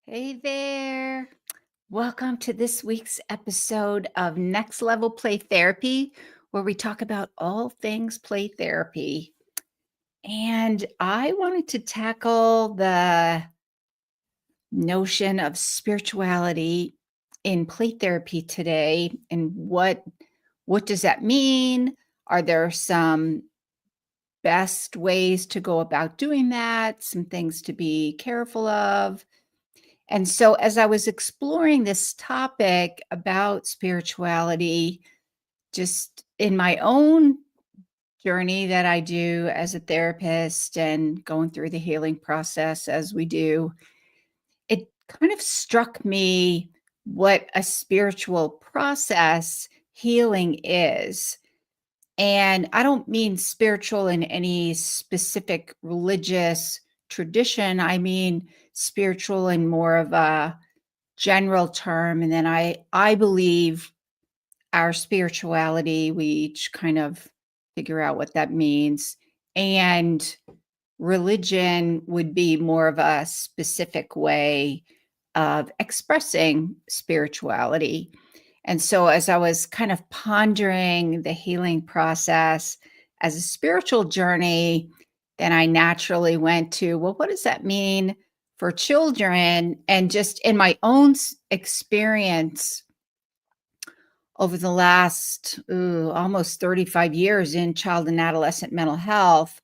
Hey there. Welcome to this week's episode of Next Level Play Therapy, where we talk about all things play therapy. And I wanted to tackle the notion of spirituality in play therapy today and what does that mean? Are there some best ways to go about doing that? Some things to be careful of? And so, as I was exploring this topic about spirituality, just in my own journey that I do as a therapist and going through the healing process as we do, it kind of struck me what a spiritual process healing is. And I don't mean spiritual in any specific religious tradition. I mean spiritual in more of a general term. And then I believe our spirituality, we each kind of figure out what that means. And religion would be more of a specific way of expressing spirituality. And so as I was kind of pondering the healing process as a spiritual journey, then I naturally went to, well, what does that mean for children? And just in my own experience over the last almost 35 years in child and adolescent mental health,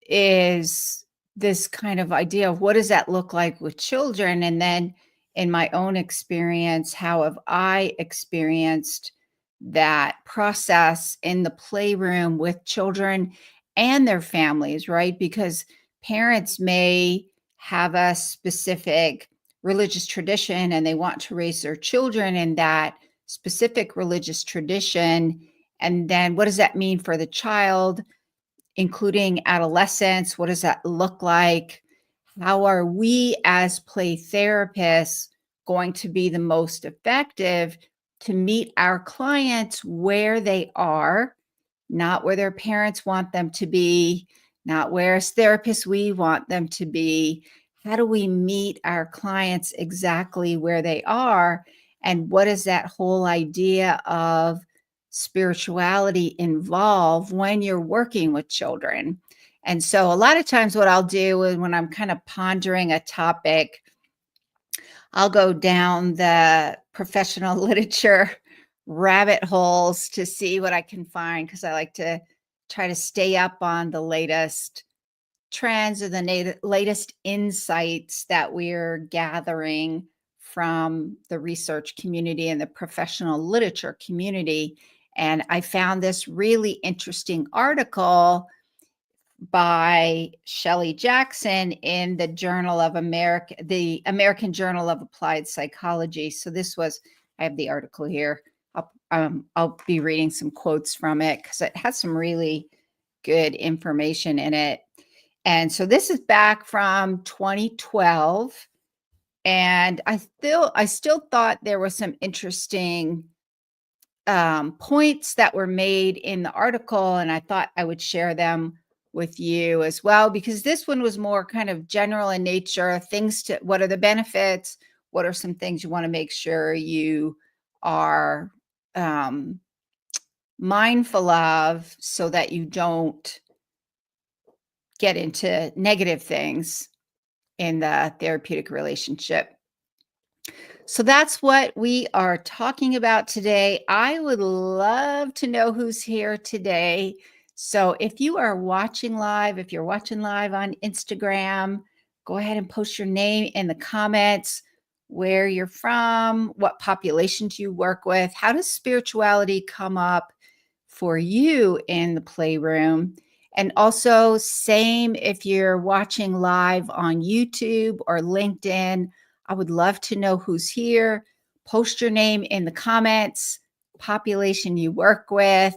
is this kind of idea of what does that look like with children? And then in my own experience, how have I experienced that process in the playroom with children and their families, right? Because parents may have a specific religious tradition and they want to raise their children in that specific religious tradition. And then what does that mean for the child? Including adolescence. What does that look like? How are we as play therapists going to be the most effective to meet our clients where they are, not where their parents want them to be, not where as therapists we want them to be? How do we meet our clients exactly where they are? And what does that whole idea of spirituality involve when you're working with children? And so a lot of times what I'll do is when I'm kind of pondering a topic, I'll go down the professional literature rabbit holes to see what I can find because I like to try to stay up on the latest trends or the latest insights that we're gathering from the research community and the professional literature community. And I found this really interesting article by Shelley Jackson in the American Journal of Applied Psychology. So I have the article here. I'll be reading some quotes from it because it has some really good information in it. And so this is back from 2012. And I still thought there were some interesting points that were made in the article, and I thought I would share them with you as well, because this one was more kind of general in nature, what are the benefits? What are some things you want to make sure you are mindful of so that you don't get into negative things in the therapeutic relationship. So that's what we are talking about today. I would love to know who's here today. So if you're watching live on Instagram, go ahead and post your name in the comments, where you're from, what populations you work with, how does spirituality come up for you in the playroom? And also, same if you're watching live on YouTube or LinkedIn, I would love to know who's here. Post your name in the comments, population you work with.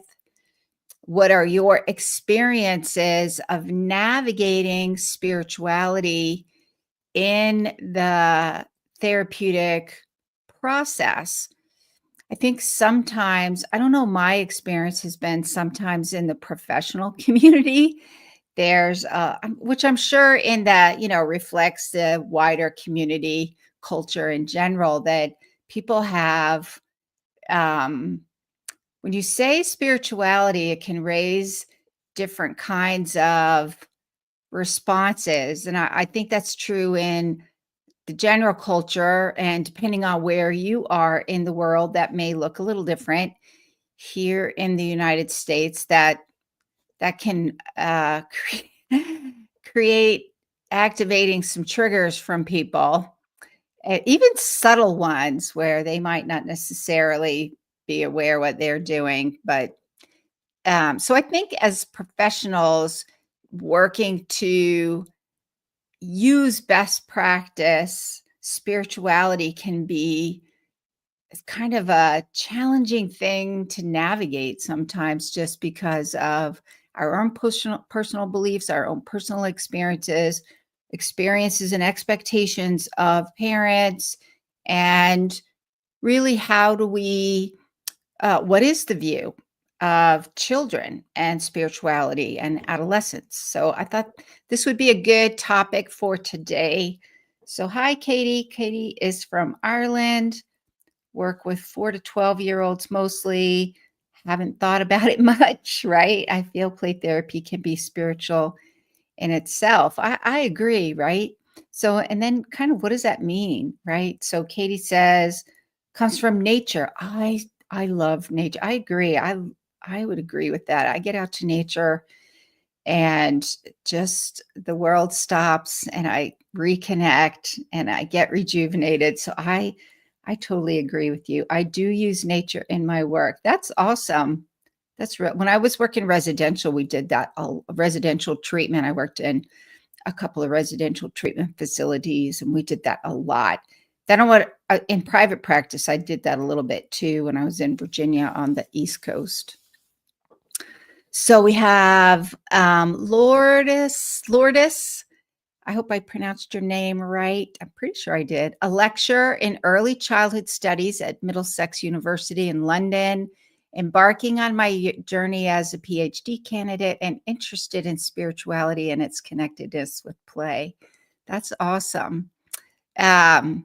What are your experiences of navigating spirituality in the therapeutic process? I think sometimes, I don't know, my experience has been sometimes in the professional community, There's, which I'm sure in that, reflects the wider community culture in general that people have, um, when you say spirituality, it can raise different kinds of responses. And I think that's true in the general culture. And depending on where you are in the world, that may look a little different. Here in the United States, that can create activating some triggers from people, even subtle ones where they might not necessarily be aware what they're doing. But so I think as professionals working to use best practice, spirituality can be kind of a challenging thing to navigate sometimes just because of our own personal beliefs, our own personal experiences and expectations of parents, and really how do we what is the view of children and spirituality and adolescents. So I thought this would be a good topic for today. So hi, Katie. Katie is from Ireland, work with 4 to 12-year-olds mostly. Haven't thought about it much, right? I feel play therapy can be spiritual in itself. I agree, right? So, and then kind of what does that mean, right? So Katie says, comes from nature. I love nature. I agree. I would agree with that. I get out to nature and just the world stops and I reconnect and I get rejuvenated. So I totally agree with you. I do use nature in my work. That's awesome. That's real. When I was working residential, we did that residential treatment. I worked in a couple of residential treatment facilities and we did that a lot. Then in private practice, I did that a little bit too when I was in Virginia on the East Coast. So we have Lourdes. I hope I pronounced your name right. I'm pretty sure I did. A lecturer in early childhood studies at Middlesex University in London, embarking on my journey as a PhD candidate and interested in spirituality and its connectedness with play. That's awesome. And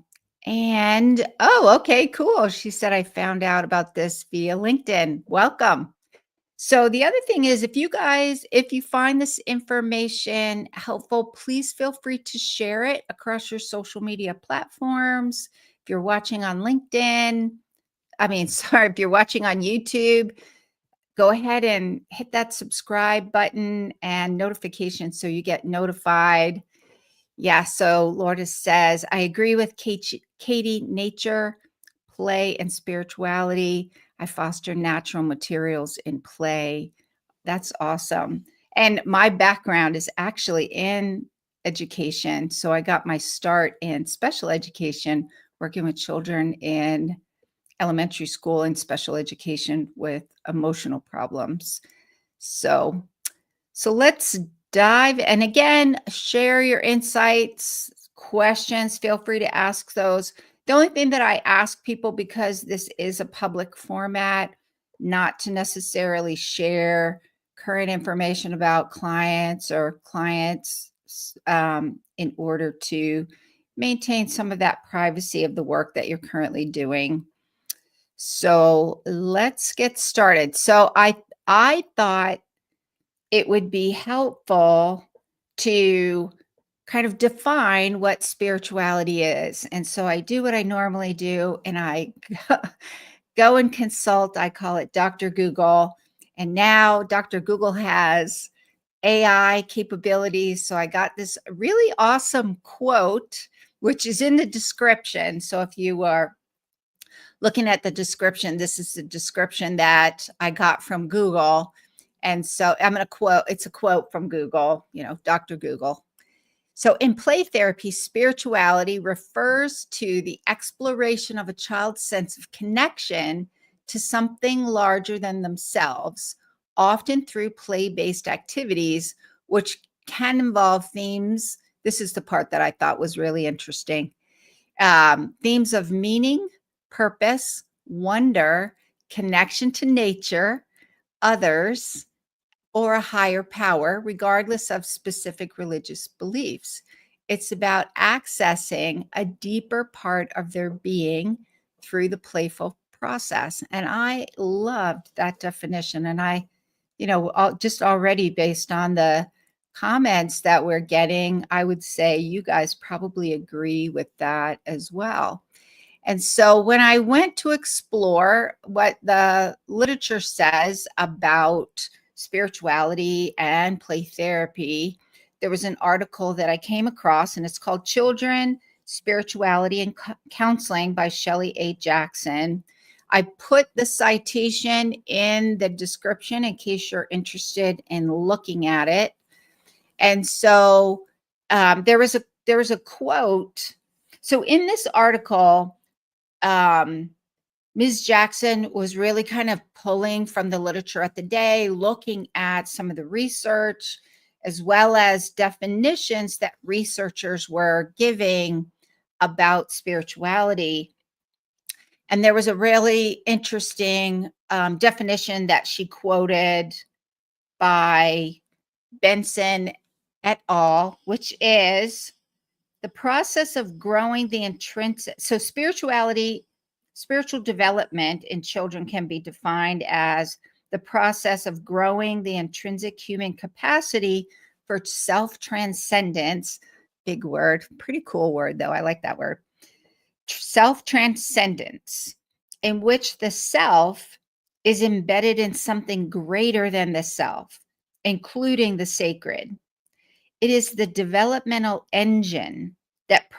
okay, cool. She said, I found out about this via LinkedIn. Welcome. So the other thing is, if you find this information helpful, please feel free to share it across your social media platforms. If you're watching on LinkedIn, if you're watching on YouTube, go ahead and hit that subscribe button and notification so you get notified. Yeah, so Lourdes says, I agree with Katie, nature, play, and spirituality. I foster natural materials in play. That's awesome. And my background is actually in education. So I got my start in special education, working with children in elementary school and special education with emotional problems. So let's dive. And again, share your insights, questions. Feel free to ask those. The only thing that I ask people, because this is a public format, not to necessarily share current information about clients in order to maintain some of that privacy of the work that you're currently doing. So let's get started. So I thought it would be helpful to kind of define what spirituality is. And so I do what I normally do, and I go and consult. I call it Dr. Google. And now Dr. Google has AI capabilities. So I got this really awesome quote, which is in the description. So if you are looking at the description, this is the description that I got from Google. And so I'm going to quote, it's a quote from Google, Dr. Google. So in play therapy, spirituality refers to the exploration of a child's sense of connection to something larger than themselves, often through play-based activities, which can involve themes. This is the part that I thought was really interesting. Themes of meaning, purpose, wonder, connection to nature, others, or a higher power, regardless of specific religious beliefs. It's about accessing a deeper part of their being through the playful process. And I loved that definition. And just already based on the comments that we're getting, I would say you guys probably agree with that as well. And so when I went to explore what the literature says about spirituality and play therapy, there was an article that I came across, and it's called Children, Spirituality, and Counseling by Shelley A. Jackson. I put the citation in the description in case you're interested in looking at it. And so there was a quote. So in this article, Ms. Jackson was really kind of pulling from the literature at the day, looking at some of the research, as well as definitions that researchers were giving about spirituality. And there was a really interesting definition that she quoted by Benson et al., which is the process of growing the intrinsic. So spiritual development in children can be defined as the process of growing the intrinsic human capacity for self-transcendence. Big word, pretty cool word though. I like that word. Self-transcendence, in which the self is embedded in something greater than the self, including the sacred. It is the developmental engine that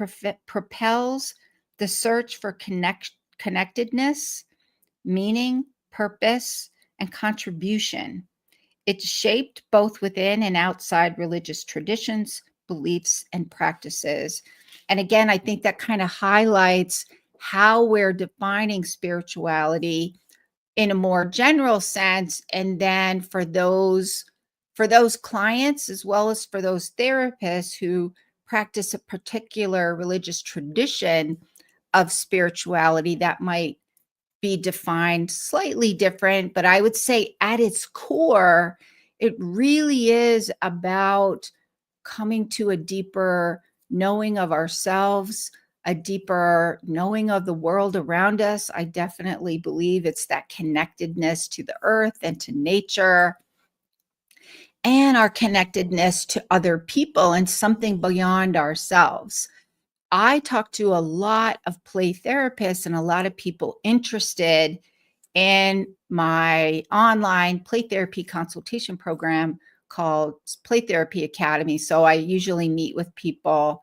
propels the search for connectedness, meaning, purpose, and contribution. It's shaped both within and outside religious traditions, beliefs, and practices. And again, I think that kind of highlights how we're defining spirituality in a more general sense. And then for those clients, as well as for those therapists who practice a particular religious tradition of spirituality, that might be defined slightly different. But I would say at its core, it really is about coming to a deeper knowing of ourselves, a deeper knowing of the world around us. I definitely believe it's that connectedness to the earth and to nature, and our connectedness to other people and something beyond ourselves. I talk to a lot of play therapists and a lot of people interested in my online play therapy consultation program called Play Therapy Academy. So I usually meet with people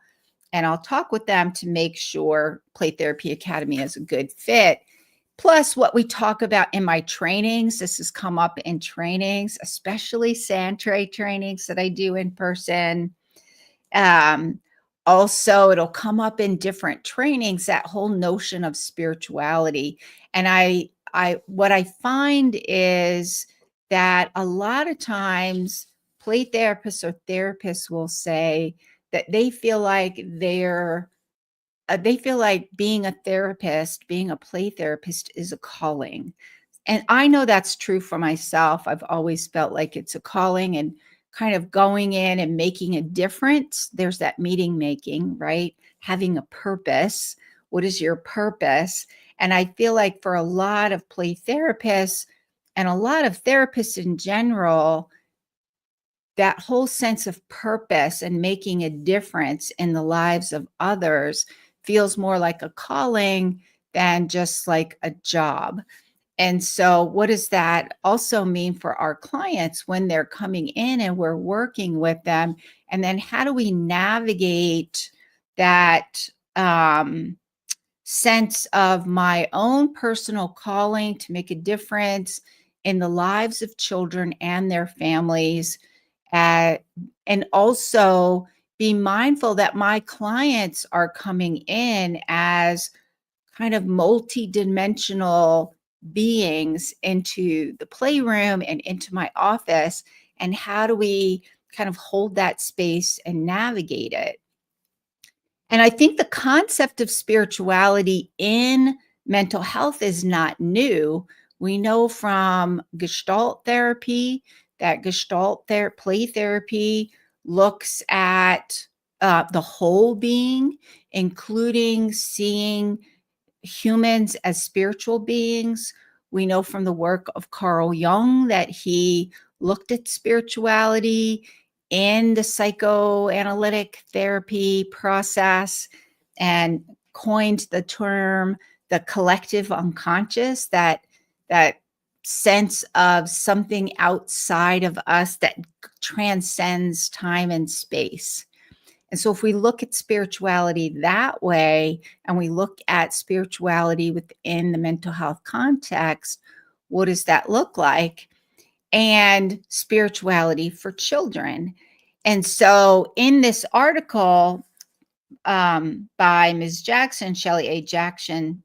and I'll talk with them to make sure Play Therapy Academy is a good fit. Plus, what we talk about in my trainings, this has come up in trainings, especially Santre trainings that I do in person. Um, Also, it'll come up in different trainings, that whole notion of spirituality. And what I find is that a lot of times play therapists or therapists will say that they feel like being a therapist, being a play therapist is a calling. And I know that's true for myself. I've always felt like it's a calling, and kind of going in and making a difference. There's that meaning making, right? Having a purpose. What is your purpose? And I feel like for a lot of play therapists and a lot of therapists in general, that whole sense of purpose and making a difference in the lives of others feels more like a calling than just like a job. And so, what does that also mean for our clients when they're coming in and we're working with them? And then, how do we navigate that sense of my own personal calling to make a difference in the lives of children and their families? And also be mindful that my clients are coming in as kind of multi-dimensional beings into the playroom and into my office. And how do we kind of hold that space and navigate it? And I think the concept of spirituality in mental health is not new. We know from Gestalt therapy that play therapy looks at the whole being, including seeing humans as spiritual beings. We know from the work of Carl Jung that he looked at spirituality in the psychoanalytic therapy process and coined the term the collective unconscious, that sense of something outside of us that transcends time and space. And so if we look at spirituality that way, and we look at spirituality within the mental health context, what does that look like? And spirituality for children. And so in this article by Ms. Jackson, Shelley A. Jackson,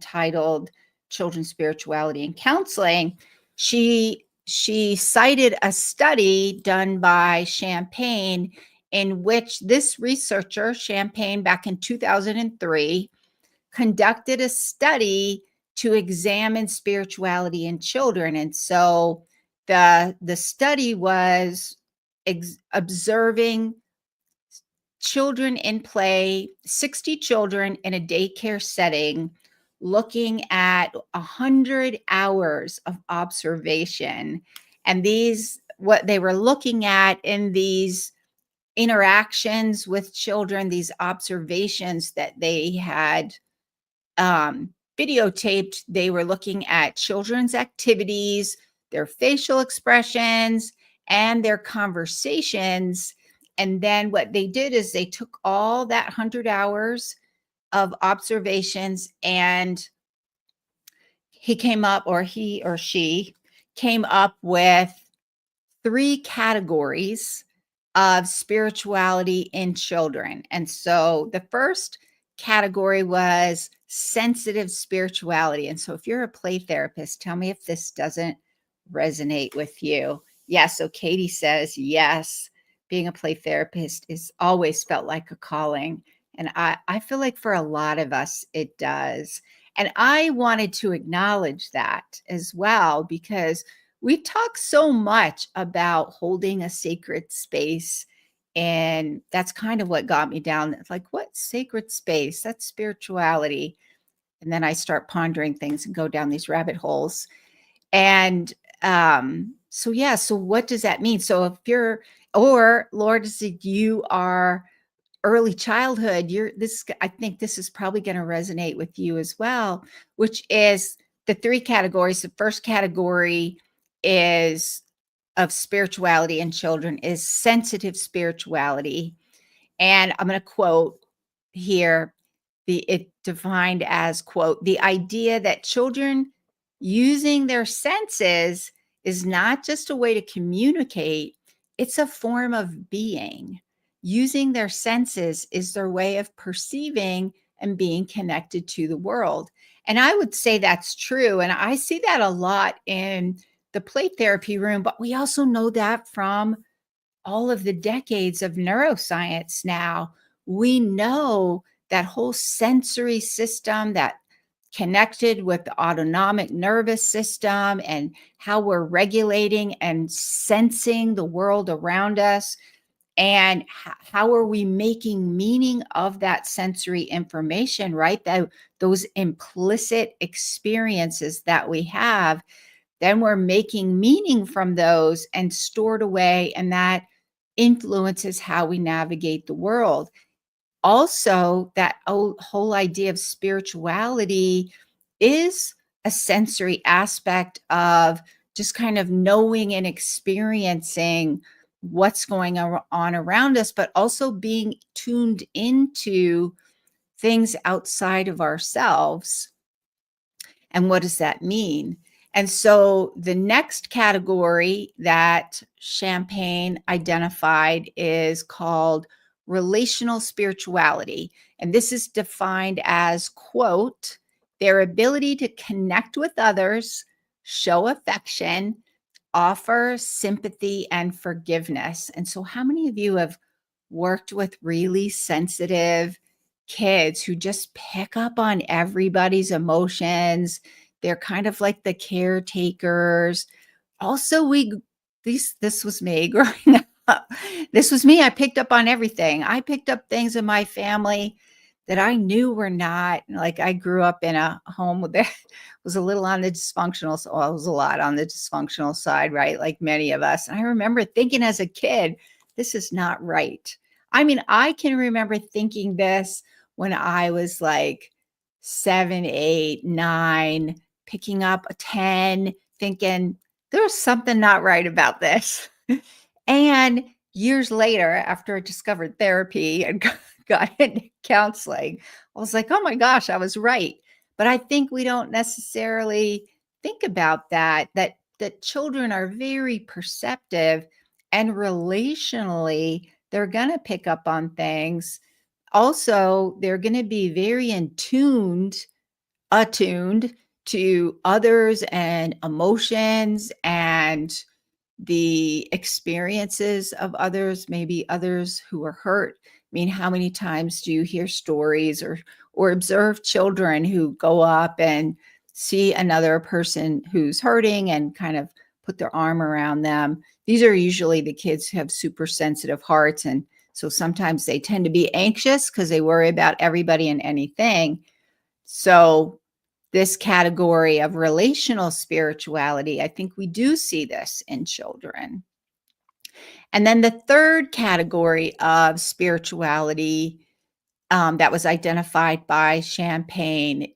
titled Children's Spirituality and Counseling, she cited a study done by Champagne, in which this researcher, Champagne, back in 2003, conducted a study to examine spirituality in children. And so the study was observing children in play, 60 children in a daycare setting, looking at 100 hours of observation. And what they were looking at in these interactions with children, these observations that they had videotaped, they were looking at children's activities, their facial expressions, and their conversations. And then what they did is they took all that 100 hours of observations, and he or she came up with 3 categories of spirituality in children. And so the first category was sensitive spirituality. And so if you're a play therapist, tell me if this doesn't resonate with you. Yes. So Katie says, yes, being a play therapist is always felt like a calling. And I feel like for a lot of us, it does. And I wanted to acknowledge that as well, because we talk so much about holding a sacred space. And that's kind of what got me down. It's like, what sacred space? That's spirituality. And then I start pondering things and go down these rabbit holes. And so, yeah, so what does that mean? So if you're, or Lord, you are early childhood, I think this is probably going to resonate with you as well, which is the 3 categories. The first category is of spirituality in children is sensitive spirituality. And I'm going to quote here, it defined as, quote, the idea that children using their senses is not just a way to communicate, it's a form of being. Using their senses is their way of perceiving and being connected to the world. And I would say that's true. And I see that a lot in the play therapy room, but we also know that from all of the decades of neuroscience now. We know that whole sensory system that connected with the autonomic nervous system and how we're regulating and sensing the world around us, and how are we making meaning of that sensory information, right? Those implicit experiences that we have, then we're making meaning from those and stored away, and that influences how we navigate the world. Also, that whole idea of spirituality is a sensory aspect of just kind of knowing and experiencing what's going on around us, but also being tuned into things outside of ourselves. And what does that mean? And so the next category that Champagne identified is called relational spirituality. And this is defined as, quote, their ability to connect with others, show affection, offer sympathy and forgiveness. And so how many of you have worked with really sensitive kids who just pick up on everybody's emotions? They're kind of like the caretakers. Also, this was me growing up. This was me. I picked up on everything. I picked up things in my family that I knew were not like I grew up in a home that was a little on the dysfunctional, so well, it was a lot on the dysfunctional side, right? Like many of us. And I remember thinking as a kid, this is not right. I mean, I can remember thinking this when I was like 7, 8, 9, picking up a 10, thinking there's something not right about this. And years later, after I discovered therapy and got into counseling, I was like, oh my gosh, I was right. But I think we don't necessarily think about that children are very perceptive and relationally, they're going to pick up on things. Also, they're going to be very attuned to others and emotions and the experiences of others, maybe others who are hurt. I mean, how many times do you hear stories or observe children who go up and see another person who's hurting and kind of put their arm around them? These are usually the kids who have super sensitive hearts. And so sometimes they tend to be anxious because they worry about everybody and anything. So this category of relational spirituality, I think we do see this in children. And then the third category of spirituality that was identified by Champagne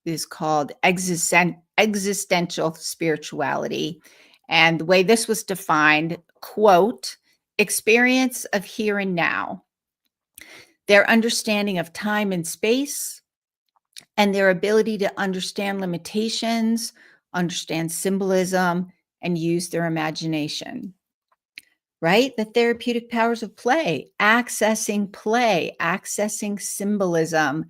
is called existential spirituality. And the way this was defined, quote, experience of here and now, their understanding of time and space, and their ability to understand limitations, understand symbolism, and use their imagination, right? The therapeutic powers of play, accessing symbolism,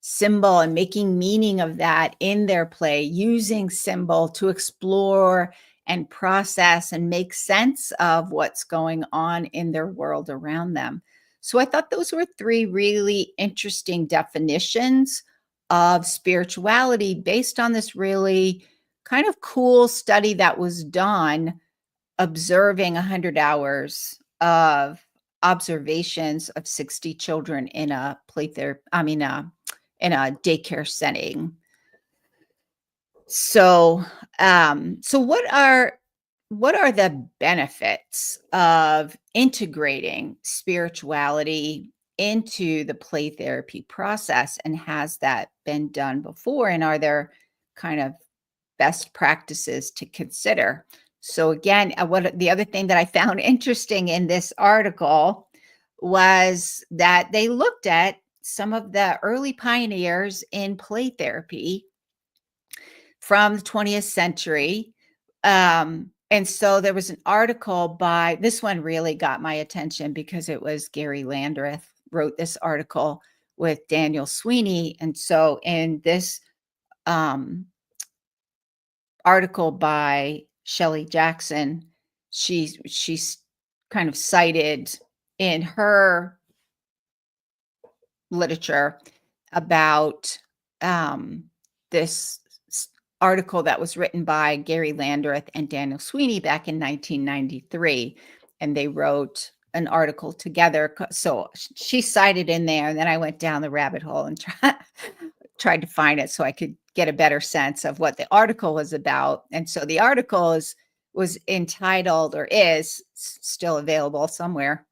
symbol, and making meaning of that in their play, using symbol to explore and process and make sense of what's going on in their world around them. So I thought those were three really interesting definitions of spirituality based on this really kind of cool study that was done observing 100 hours of observations of 60 children in a in a daycare setting. So, so what are the benefits of integrating spirituality into the play therapy process? And has that been done before? And are there kind of best practices to consider? So again, what the other thing that I found interesting in this article was that they looked at some of the early pioneers in play therapy from the 20th century. And so there was an article by, this one really got my attention because it was Gary Landreth wrote this article with Daniel Sweeney. And so in this article by Shelley Jackson, she's kind of cited in her literature about this article that was written by Gary Landreth and Daniel Sweeney back in 1993. And they wrote an article together. So she cited in there, and then I went down the rabbit hole and tried to find it so I could get a better sense of what the article was about. And so the article was entitled, or is still available somewhere,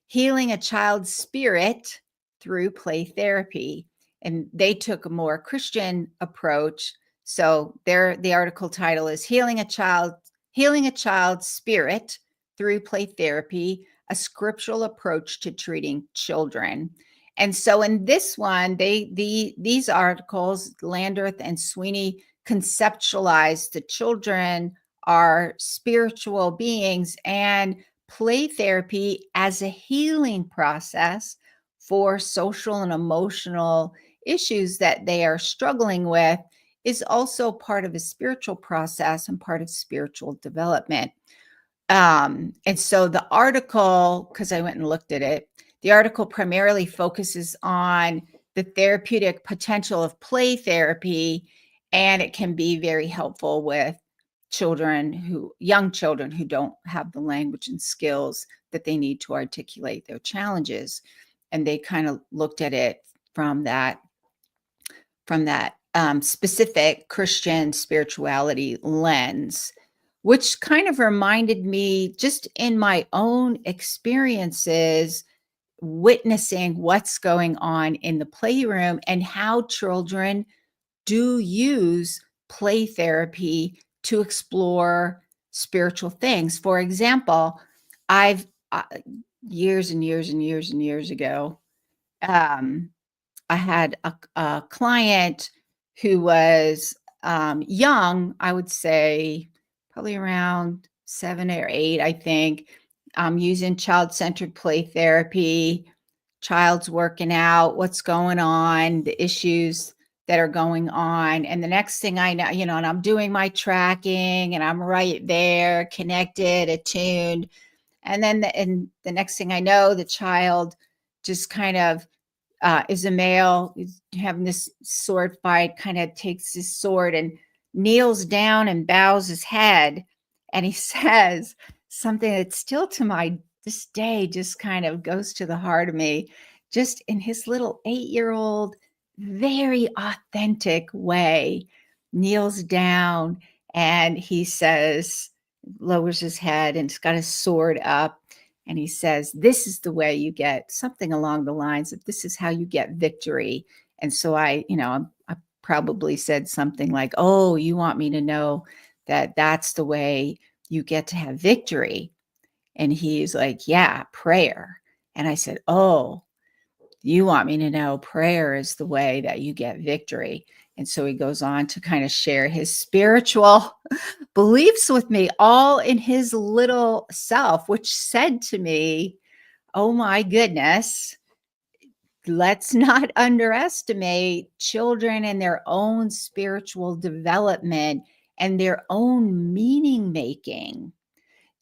Healing a Child's Spirit Through Play Therapy. And they took a more Christian approach. So the article title is Healing a Child's Spirit Through Play Therapy, a Scriptural Approach to Treating Children. And so in this one, these articles, Landreth and Sweeney, conceptualize the children are spiritual beings, and play therapy as a healing process for social and emotional issues that they are struggling with is also part of a spiritual process and part of spiritual development. And so the article, because I went and looked at it, the article primarily focuses on the therapeutic potential of play therapy, and it can be very helpful with young children who don't have the language and skills that they need to articulate their challenges. And they kind of looked at it from that specific Christian spirituality lens, which kind of reminded me, just in my own experiences, witnessing what's going on in the playroom and how children do use play therapy to explore spiritual things. For example, I've years and years and years and years ago, um, I had a client who was young, I would say probably around 7 or 8, I think, using child-centered play therapy. Child's working out, what's going on, the issues that are going on. And the next thing I know, and I'm doing my tracking and I'm right there, connected, attuned. And then the next thing I know, the child just kind of is a male, is having this sword fight, kind of takes his sword and kneels down and bows his head. And he says something that still to this day just kind of goes to the heart of me, just in his little 8-year-old, very authentic way, kneels down and he says, lowers his head and he's got his sword up. And he says, this is the way you get, something along the lines of, this is how you get victory. And so I probably said something like, oh, you want me to know that that's the way you get to have victory? And he's like, yeah, prayer. And I said, oh, you want me to know prayer is the way that you get victory? And so he goes on to kind of share his spiritual beliefs with me, all in his little self, which said to me, oh my goodness, let's not underestimate children and their own spiritual development and their own meaning making.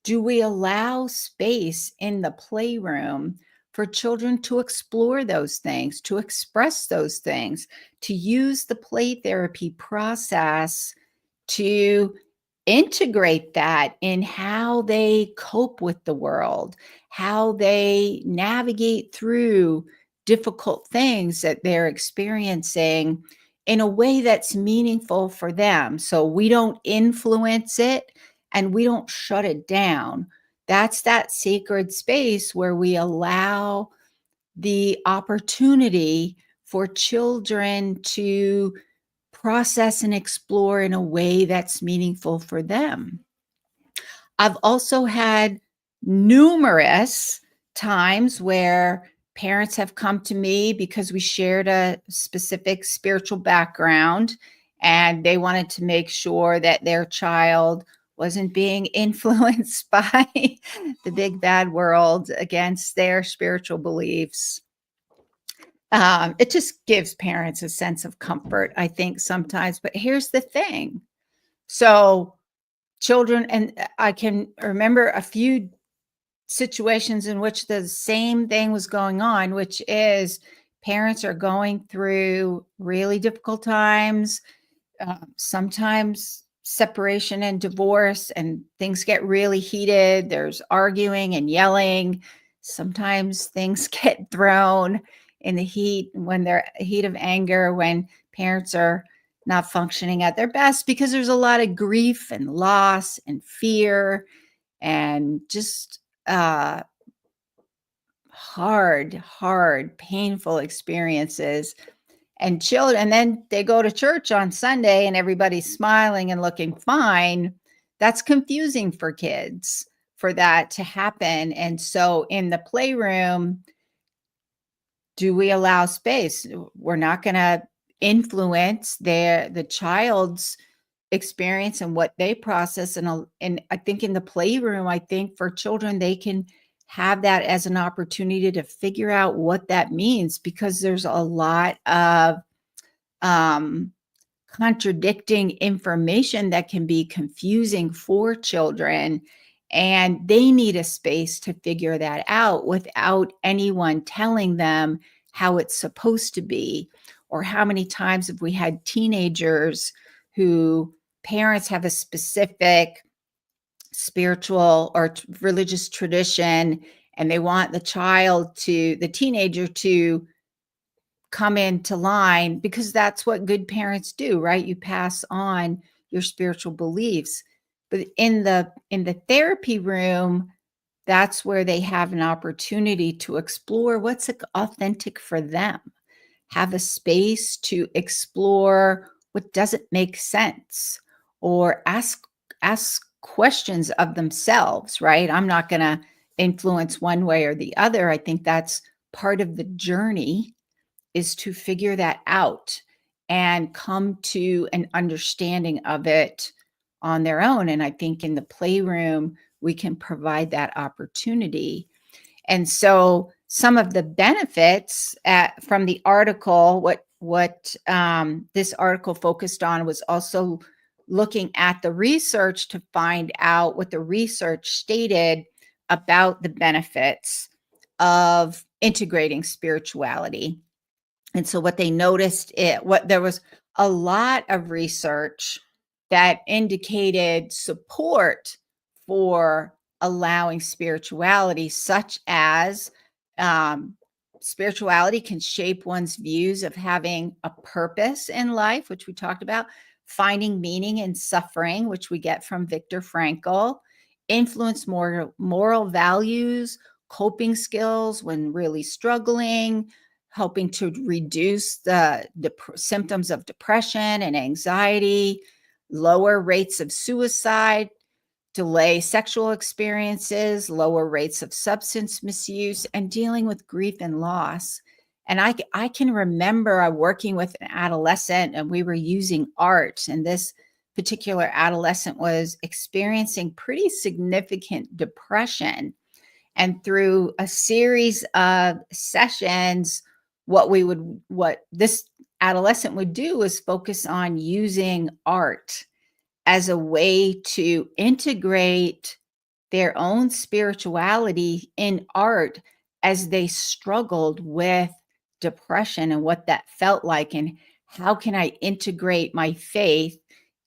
Do we allow space in the playroom for children to explore those things, to express those things, to use the play therapy process to integrate that in how they cope with the world, how they navigate through difficult things that they're experiencing in a way that's meaningful for them? So we don't influence it and we don't shut it down. That's that sacred space where we allow the opportunity for children to process and explore in a way that's meaningful for them. I've also had numerous times where parents have come to me because we shared a specific spiritual background and they wanted to make sure that their child wasn't being influenced by the big bad world against their spiritual beliefs. It just gives parents a sense of comfort, I think, sometimes. But here's the thing. So children, and I can remember a few situations in which the same thing was going on, which is parents are going through really difficult times, sometimes separation and divorce, and things get really heated. There's arguing and yelling. Sometimes things get thrown in the heat, when they're heat of anger, when parents are not functioning at their best, because there's a lot of grief and loss and fear and just hard, painful experiences. And children, and then they go to church on Sunday and everybody's smiling and looking fine. That's confusing for kids, for that to happen. And so in the playroom, do we allow space? We're not going to influence the child's experience and what they process. And I think in the playroom, I think for children, they can have that as an opportunity to figure out what that means, because there's a lot of contradicting information that can be confusing for children. And they need a space to figure that out without anyone telling them how it's supposed to be. Or how many times have we had teenagers who parents have a specific spiritual or religious tradition, and they want the teenager to come into line, because that's what good parents do, right? You pass on your spiritual beliefs. But in the therapy room, that's where they have an opportunity to explore what's authentic for them, have a space to explore what doesn't make sense, or ask questions of themselves, right? I'm not going to influence one way or the other. I think that's part of the journey, is to figure that out and come to an understanding of it on their own. And I think in the playroom, we can provide that opportunity. And so some of the benefits from the article, what this article focused on, was also looking at the research to find out what the research stated about the benefits of integrating spirituality. And so what they noticed, there was a lot of research that indicated support for allowing spirituality, such as um, spirituality can shape one's views of having a purpose in life, which we talked about, finding meaning in suffering, which we get from Viktor Frankl, influence moral values, coping skills when really struggling, helping to reduce the symptoms of depression and anxiety, lower rates of suicide, delay sexual experiences, lower rates of substance misuse, and dealing with grief and loss. And I can remember working with an adolescent, and we were using art, and this particular adolescent was experiencing pretty significant depression. And through a series of sessions, what this adolescent would do is focus on using art as a way to integrate their own spirituality in art as they struggled with depression and what that felt like, and how can I integrate my faith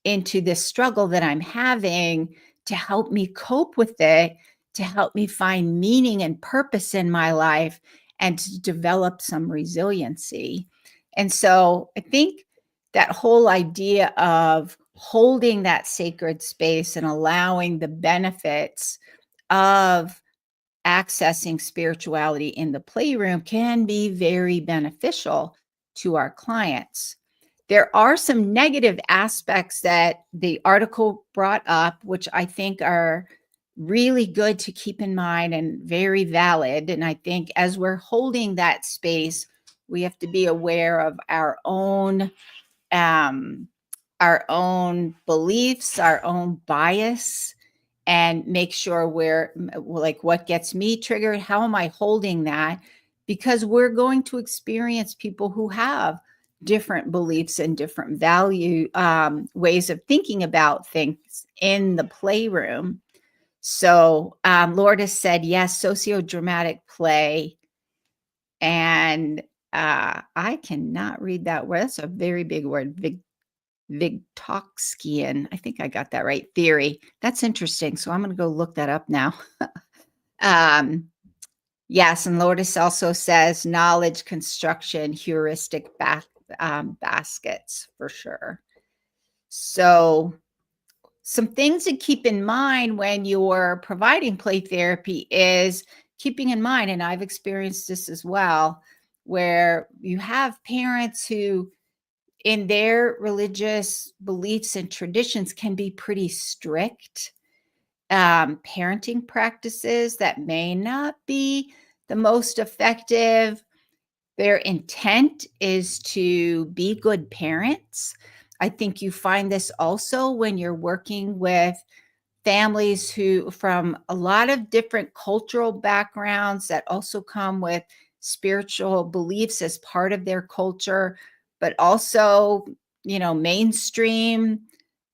into this struggle that I'm having to help me cope with it, to help me find meaning and purpose in my life, and to develop some resiliency. And so I think that whole idea of holding that sacred space and allowing the benefits of accessing spirituality in the playroom can be very beneficial to our clients. There are some negative aspects that the article brought up, which I think are really good to keep in mind and very valid. And I think as we're holding that space, we have to be aware of um, our own beliefs, our own bias, and make sure we're like, what gets me triggered? How am I holding that? Because we're going to experience people who have different beliefs and different ways of thinking about things in the playroom. So Lourdes said, yes, sociodramatic play. And I cannot read that word. That's a very big word. Vygotsky, I think I got that right, theory. That's interesting. So I'm going to go look that up now. Yes, and Lourdes also says knowledge construction, heuristic baskets, for sure. So some things to keep in mind when you're providing play therapy is keeping in mind, and I've experienced this as well, where you have parents who in their religious beliefs and traditions can be pretty strict. Parenting practices that may not be the most effective. Their intent is to be good parents. I think you find this also when you're working with families who from a lot of different cultural backgrounds that also come with spiritual beliefs as part of their culture, but also, mainstream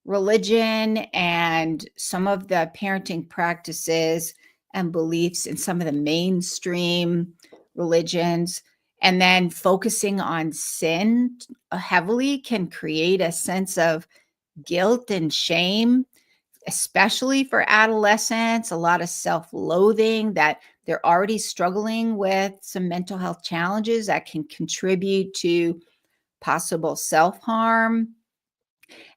religion and some of the parenting practices and beliefs in some of the mainstream religions. And then focusing on sin heavily can create a sense of guilt and shame, especially for adolescents, a lot of self-loathing that they're already struggling with some mental health challenges that can contribute to possible self-harm.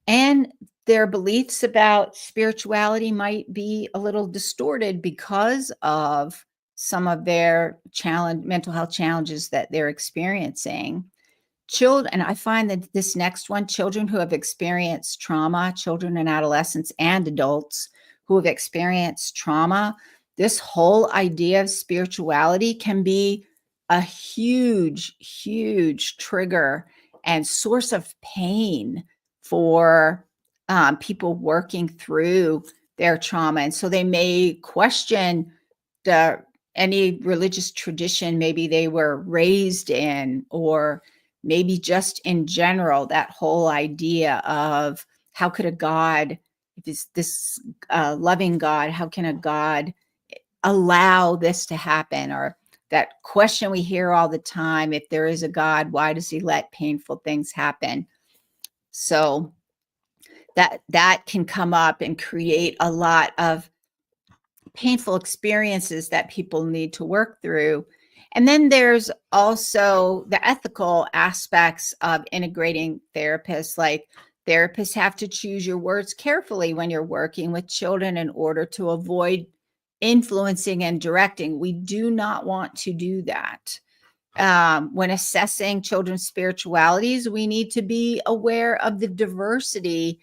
And their beliefs about spirituality might be a little distorted because of some of their mental health challenges that they're experiencing. Children, and I find that this next one, children who have experienced trauma, children and adolescents and adults who have experienced trauma, this whole idea of spirituality can be a huge, huge trigger and source of pain for people working through their trauma. And so they may question the any religious tradition maybe they were raised in, or maybe just in general, that whole idea of how could a God, if it's this loving God, how can a God allow this to happen? Or that question we hear all the time, if there is a God, why does he let painful things happen? So that can come up and create a lot of painful experiences that people need to work through. And then there's also the ethical aspects of integrating therapists. Like, therapists have to choose your words carefully when you're working with children in order to avoid influencing and directing. We do not want to do that. When assessing children's spiritualities, we need to be aware of the diversity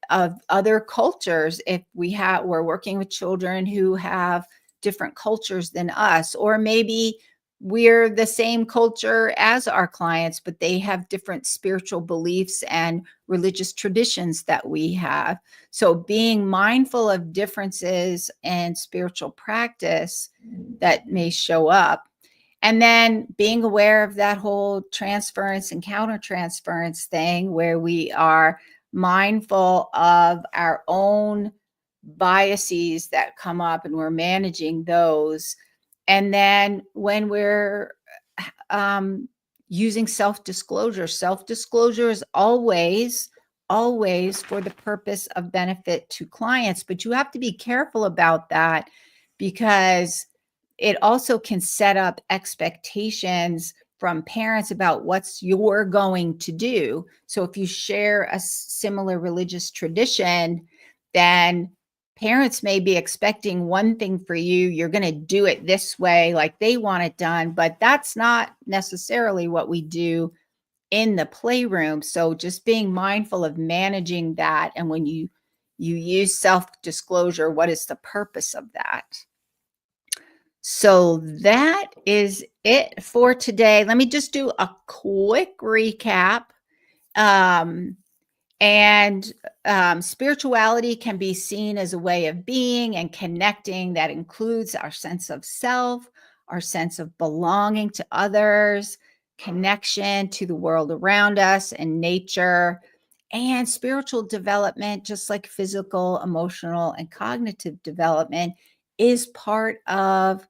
of other cultures. If we're working with children who have different cultures than us, or maybe we're the same culture as our clients, but they have different spiritual beliefs and religious traditions that we have. So being mindful of differences in spiritual practice that may show up. And then being aware of that whole transference and countertransference thing, where we are mindful of our own biases that come up and we're managing those. And then when we're using self-disclosure is always for the purpose of benefit to clients, but you have to be careful about that, because it also can set up expectations from parents about what's you're going to do. So if you share a similar religious tradition, then parents may be expecting one thing for you. You're going to do it this way, like they want it done, but that's not necessarily what we do in the playroom. So just being mindful of managing that. And when you use self-disclosure, what is the purpose of that? So that is it for today. Let me just do a quick recap. Spirituality can be seen as a way of being and connecting that includes our sense of self, our sense of belonging to others, connection to the world around us and nature. And spiritual development, just like physical, emotional, and cognitive development, is part of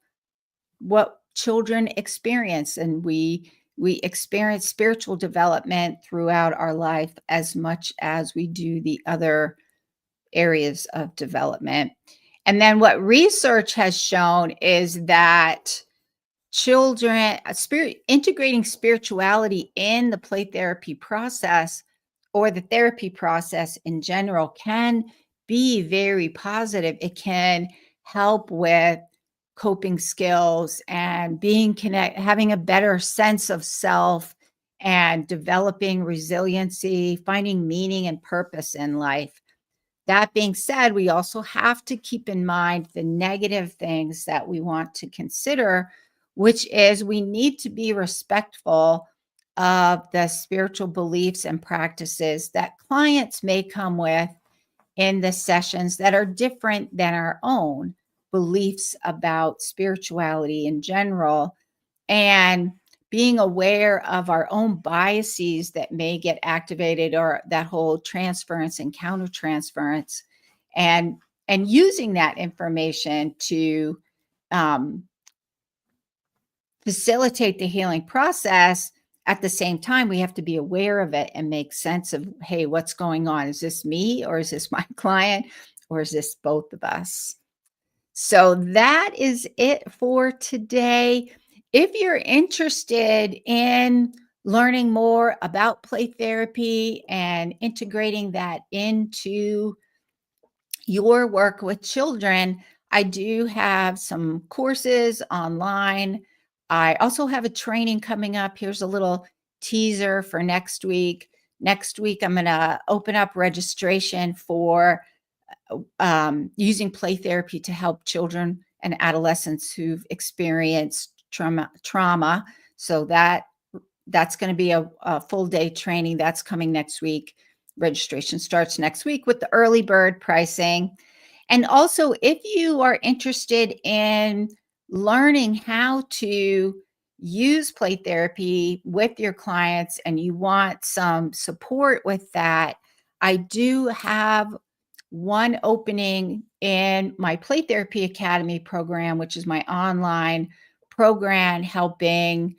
what children experience. And we experience spiritual development throughout our life as much as we do the other areas of development. And then what research has shown is that integrating spirituality in the play therapy process, or the therapy process in general, can be very positive. It can help with coping skills and having a better sense of self, and developing resiliency, finding meaning and purpose in life. That being said, we also have to keep in mind the negative things that we want to consider, which is we need to be respectful of the spiritual beliefs and practices that clients may come with in the sessions that are different than our own beliefs about spirituality in general, and being aware of our own biases that may get activated, or that whole transference and countertransference, and using that information to facilitate the healing process, at the same time, we have to be aware of it and make sense of, hey, what's going on? Is this me or is this my client or is this both of us? So that is it for today. If you're interested in learning more about play therapy and integrating that into your work with children, I do have some courses online. I also have a training coming up. Here's a little teaser for next week. Next week, I'm going to open up registration for using play therapy to help children and adolescents who've experienced trauma. So that's going to be a full day training. That's coming next week. Registration starts next week with the early bird pricing. And also, if you are interested in learning how to use play therapy with your clients and you want some support with that, I do have one opening in my Play Therapy Academy program, which is my online program helping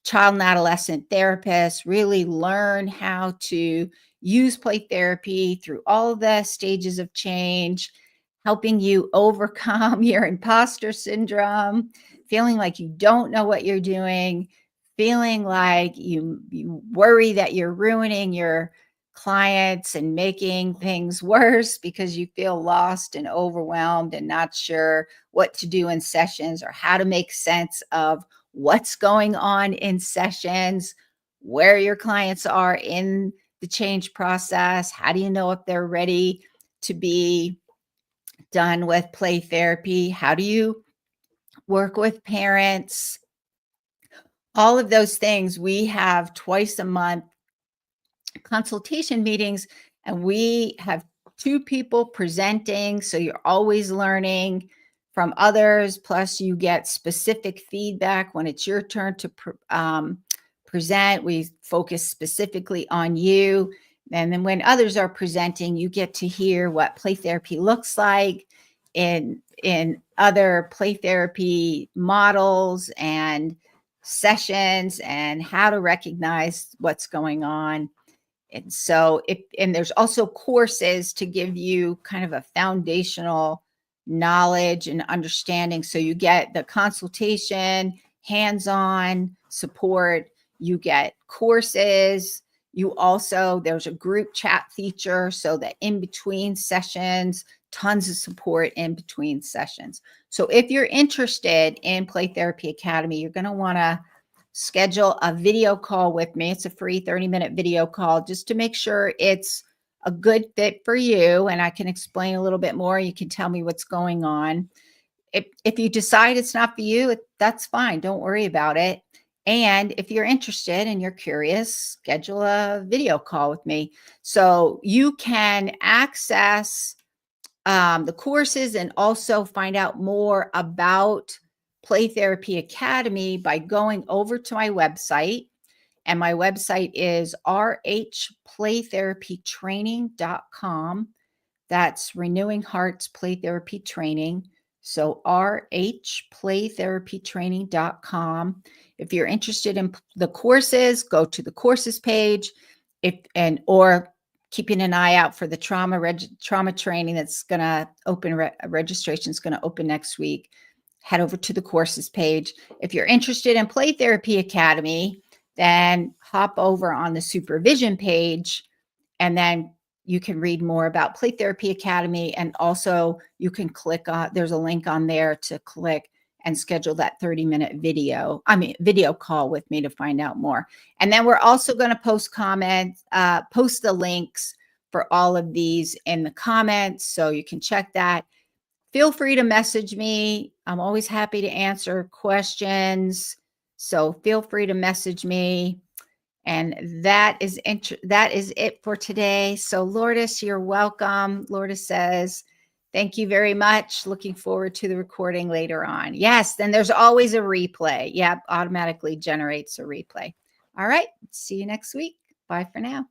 child and adolescent therapists really learn how to use play therapy through all the stages of change, helping you overcome your imposter syndrome, feeling like you don't know what you're doing, feeling like you worry that you're ruining your clients and making things worse because you feel lost and overwhelmed and not sure what to do in sessions or how to make sense of what's going on in sessions, where your clients are in the change process. How do you know if they're ready to be done with play therapy? How do you work with parents? All of those things we have twice a month consultation meetings, and we have two people presenting. So you're always learning from others. Plus, you get specific feedback when it's your turn to present. We focus specifically on you. And then when others are presenting, you get to hear what play therapy looks like in other play therapy models and sessions and how to recognize what's going on. And so and there's also courses to give you kind of a foundational knowledge and understanding. So you get the consultation, hands-on support, you get courses. There's a group chat feature so that in between sessions, tons of support in between sessions. So if you're interested in Play Therapy Academy, you're going to want to schedule a video call with me. It's a free 30-minute video call just to make sure it's a good fit for you. And I can explain a little bit more. You can tell me what's going on. If you decide it's not for you, that's fine. Don't worry about it. And if you're interested and you're curious, schedule a video call with me. So you can access the courses and also find out more about Play Therapy Academy by going over to my website. And my website is rhplaytherapytraining.com. That's Renewing Hearts Play Therapy Training. So rhplaytherapytraining.com. If you're interested in the courses, go to the courses page. Or keeping an eye out for the trauma training that's going to open. Registration is going to open next week. Head over to the courses page. If you're interested in Play Therapy Academy, then hop over on the supervision page, and then you can read more about Play Therapy Academy. And also you can click on, there's a link on there to click and schedule that 30-minute video call with me to find out more. And then we're also going to post the links for all of these in the comments, so you can check that. Feel free to message me. I'm always happy to answer questions. So feel free to message me. And that is it for today. So Lourdes, you're welcome. Lourdes says, thank you very much. Looking forward to the recording later on. Yes, then there's always a replay. Yep, automatically generates a replay. All right, see you next week. Bye for now.